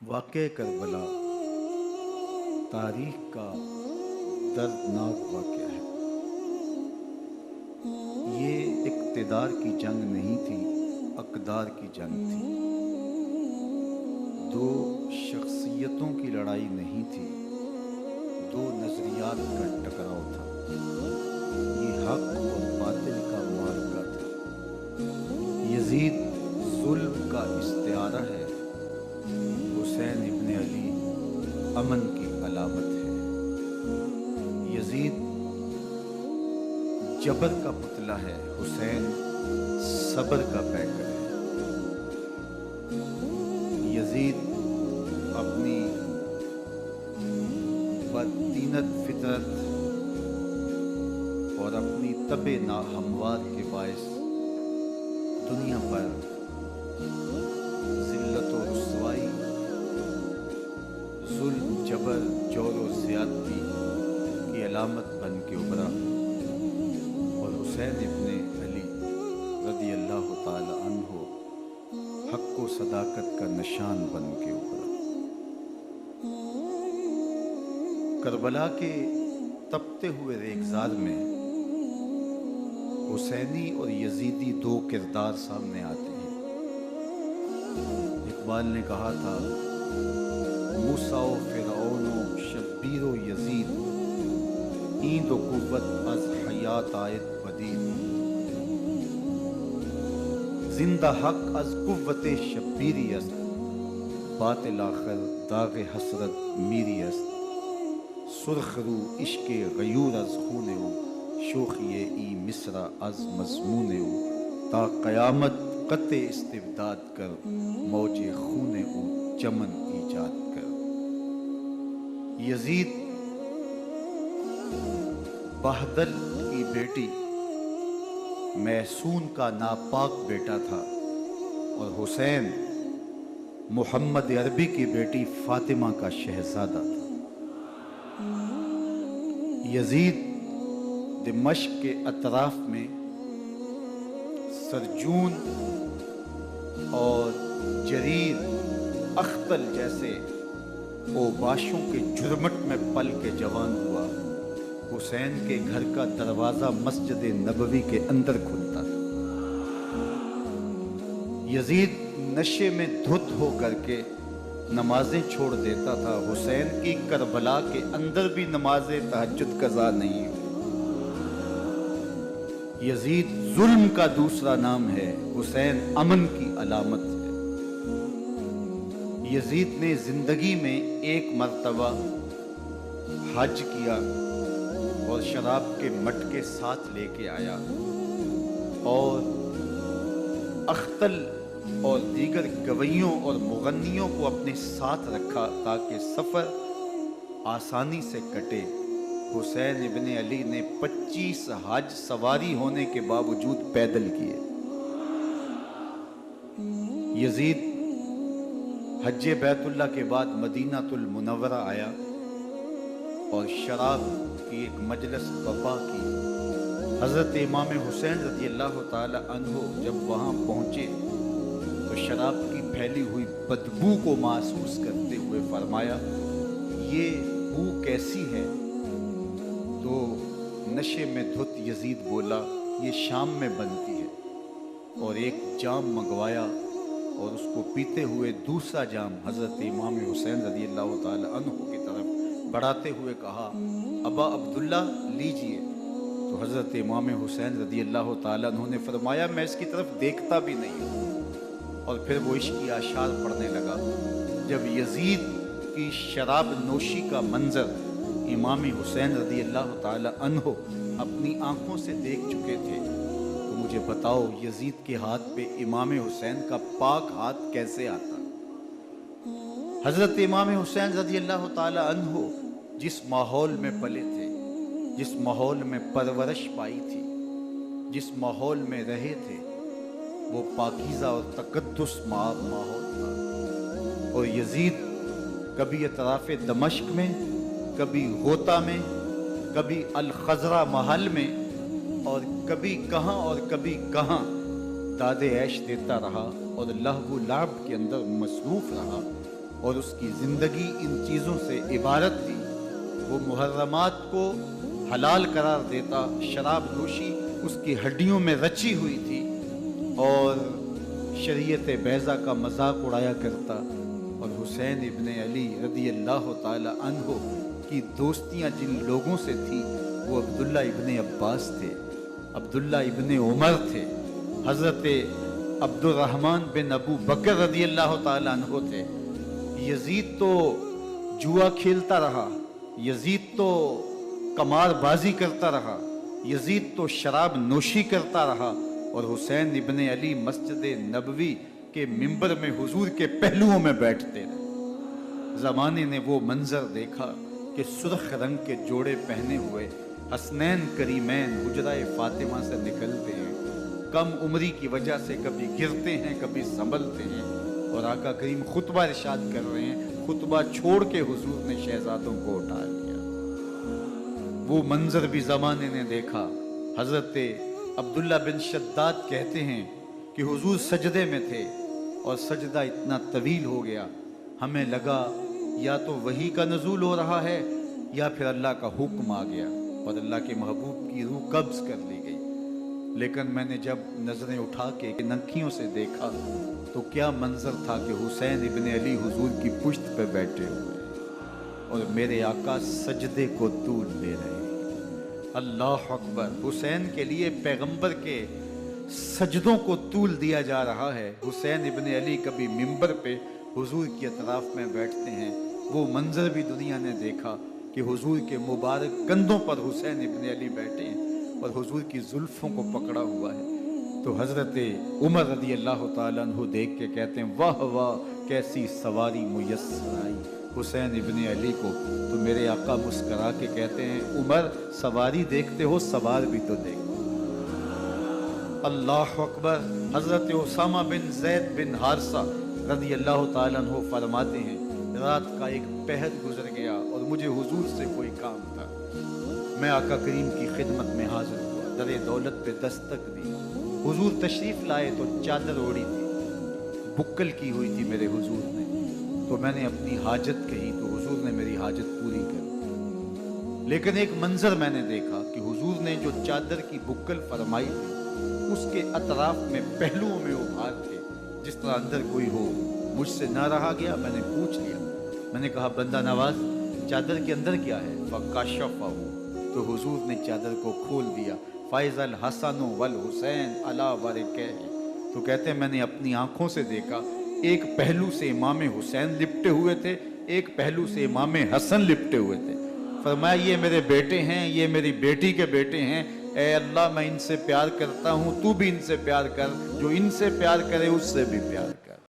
واقعہ کربلا تاریخ کا دردناک واقعہ ہے۔ یہ اقتدار کی جنگ نہیں تھی، اقدار کی جنگ تھی۔ دو شخصیتوں کی لڑائی نہیں تھی، دو نظریات کا ٹکراؤ تھا۔ یہ حق اور باطل کا معرکہ تھا۔ یزید ظلم کا استعارہ ہے، حسین ابن علی امن کی علامت ہے۔ یزید جبر کا پتلا ہے، حسین صبر کا پیکر ہے۔ یزید اپنی بددینت فطرت اور اپنی طب ناہموار کے باعث دنیا پر ذلت و رسوائی، ظلم، جبر، جور و زیادتی کی علامت بن کے ابھرا، اور حسین ابن علی رضی اللہ تعالی عنہ حق و صداقت کا نشان بن کے ابھرا۔ کربلا کے تپتے ہوئے ریگزار میں حسینی اور یزیدی دو کردار سامنے آتے ہیں۔ اقبال نے کہا تھا، موسیٰ و فرعون و شبیر و یزید، ایند و قوت از حیات آیت پدید، زندہ حق از قوت شبیری است، باطل آخر داغ حسرت میری است، سرخ رو عشق غیور از خون او، شوخی ای مصر از مضمون او، تا قیامت قطع استبداد کر، موج خون او چمن ایجاد کر۔ یزید بہدل کی بیٹی محسون کا ناپاک بیٹا تھا، اور حسین محمد عربی کی بیٹی فاطمہ کا شہزادہ تھا۔ یزید دمشق کے اطراف میں سرجون اور جریر اختل جیسے اوباشوں کے جھرمٹ میں پل کے جوان ہوا۔ حسین کے گھر کا دروازہ مسجد نبوی کے اندر کھلتا تھا۔ یزید نشے میں دھت ہو کر کے نمازیں چھوڑ دیتا تھا۔ حسین کی کربلا کے اندر بھی نماز تہجد قضا نہیں ہوئی۔ یزید ظلم کا دوسرا نام ہے، حسین امن کی علامت ہے۔ یزید نے زندگی میں ایک مرتبہ حج کیا اور شراب کے مٹکے ساتھ لے کے آیا، اور اختل اور دیگر گویوں اور مغنیوں کو اپنے ساتھ رکھا تاکہ سفر آسانی سے کٹے۔ حسین ابن علی نے 25 حج سواری ہونے کے باوجود پیدل کیے۔ یزید حج بیت اللہ کے بعد مدینہ المنورہ آیا اور شراب کی ایک مجلس برپا کی۔ حضرت امام حسین رضی اللہ تعالی عنہ جب وہاں پہنچے تو شراب کی پھیلی ہوئی بدبو کو محسوس کرتے ہوئے فرمایا، یہ بو کیسی ہے؟ تو نشے میں دھت یزید بولا، یہ شام میں بنتی ہے، اور ایک جام منگوایا اور اس کو پیتے ہوئے دوسرا جام حضرت امام حسین رضی اللہ تعالی عنہ کی طرف بڑھاتے ہوئے کہا، ابا عبداللہ لیجئے۔ تو حضرت امام حسین رضی اللہ تعالی عنہ نے فرمایا، میں اس کی طرف دیکھتا بھی نہیں ہوں، اور پھر وہ عشقی اشعار پڑھنے لگا۔ جب یزید کی شراب نوشی کا منظر امام حسین رضی اللہ تعالی عنہ اپنی آنکھوں سے دیکھ چکے تھے، تو مجھے بتاؤ یزید کے ہاتھ پہ امام حسین کا پاک ہاتھ کیسے آتا؟ حضرت امام حسین رضی اللہ تعالی عنہ جس ماحول میں پلے تھے، جس ماحول میں پرورش پائی تھی، جس ماحول میں رہے تھے، وہ پاکیزہ اور تقدس ماحول تھا۔ اور یزید کبھی اطراف دمشق میں، کبھی غوطہ میں، کبھی الخزرہ محل میں، اور کبھی کہاں اور کبھی کہاں داد عیش دیتا رہا اور لہو و لعب کے اندر مصروف رہا۔ اور اس کی زندگی ان چیزوں سے عبارت تھی۔ وہ محرمات کو حلال قرار دیتا، شراب نوشی اس کی ہڈیوں میں رچی ہوئی تھی، اور شریعت بیضا کا مذاق اڑایا کرتا۔ اور حسین ابن علی رضی اللہ تعالی عنہ کی دوستیاں جن لوگوں سے تھی وہ عبداللہ ابن عباس تھے، عبداللہ ابن عمر تھے، حضرت عبد الرحمن بن ابو بکر رضی اللہ تعالی عنہ تھے۔ یزید تو جوا کھیلتا رہا، یزید تو قمار بازی کرتا رہا، یزید تو شراب نوشی کرتا رہا، اور حسین ابن علی مسجد نبوی کے منبر میں حضور کے پہلوؤں میں بیٹھتے رہے۔ زمانے نے وہ منظر دیکھا کہ سرخ رنگ کے جوڑے پہنے ہوئے حسنین کریمین حجرہ فاطمہ سے نکلتے ہیں، کم عمری کی وجہ سے کبھی گرتے ہیں کبھی سنبھلتے ہیں، اور آقا کریم خطبہ ارشاد کر رہے ہیں، خطبہ چھوڑ کے حضور نے شہزادوں کو اٹھا لیا۔ وہ منظر بھی زمانے نے دیکھا۔ حضرت عبداللہ بن شداد کہتے ہیں کہ حضور سجدے میں تھے اور سجدہ اتنا طویل ہو گیا، ہمیں لگا یا تو وحی کا نزول ہو رہا ہے یا پھر اللہ کا حکم آ گیا اور اللہ کے محبوب کی روح قبض کر لی گئی۔ لیکن میں نے جب نظریں اٹھا کے ننکیوں سے دیکھا تو کیا منظر تھا کہ حسین ابن علی حضور کی پشت پہ بیٹھے ہوئے اور میرے آقا سجدے کو طول لے رہے ہیں۔ اللہ اکبر! حسین کے لیے پیغمبر کے سجدوں کو طول دیا جا رہا ہے۔ حسین ابن علی کبھی منبر پہ حضور کی اطراف میں بیٹھتے ہیں، وہ منظر بھی دنیا نے دیکھا کہ حضور کے مبارک کندھوں پر حسین ابن علی بیٹھے ہیں اور حضور کی زلفوں کو پکڑا ہوا ہے۔ تو حضرت عمر رضی اللہ تعالیٰ عنہ دیکھ کے کہتے ہیں واہ واہ کیسی سواری میسر آئی حسین ابن علی کو۔ تو میرے آقا مسکرا کے کہتے ہیں عمر سواری دیکھتے ہو سوار بھی تو دیکھو۔ اللہ اکبر! حضرت اسامہ بن زید بن حارثہ رضی اللہ تعالیٰ عنہ فرماتے ہیں رات کا ایک پہر گزر گیا اور مجھے حضور سے کوئی کام تھا، میں آقا کریم کی خدمت میں حاضر ہوا، در دولت پہ دستک دی، حضور تشریف لائے تو چادر اوڑی تھی، بکل کی ہوئی تھی میرے حضور نے، تو میں نے اپنی حاجت کہی تو حضور نے میری حاجت پوری کر دی۔ لیکن ایک منظر میں نے دیکھا کہ حضور نے جو چادر کی بکل فرمائی تھی اس کے اطراف میں پہلوؤں میں ابھار تھے جس طرح اندر کوئی ہو۔ مجھ سے نہ رہا گیا، میں نے پوچھ لیا، میں نے کہا بندہ نواز چادر کے اندر کیا ہے؟ فکشفہ، تو حضور نے چادر کو کھول دیا۔ فائز الحسن والحسین علی ورکہ، تو کہتے ہیں میں نے اپنی آنکھوں سے دیکھا ایک پہلو سے امام حسین لپٹے ہوئے تھے، ایک پہلو سے امام حسن لپٹے ہوئے تھے۔ فرمایا یہ میرے بیٹے ہیں، یہ میری بیٹی کے بیٹے ہیں، اے اللہ میں ان سے پیار کرتا ہوں، تو بھی ان سے پیار کر، جو ان سے پیار کرے اس سے بھی پیار کر۔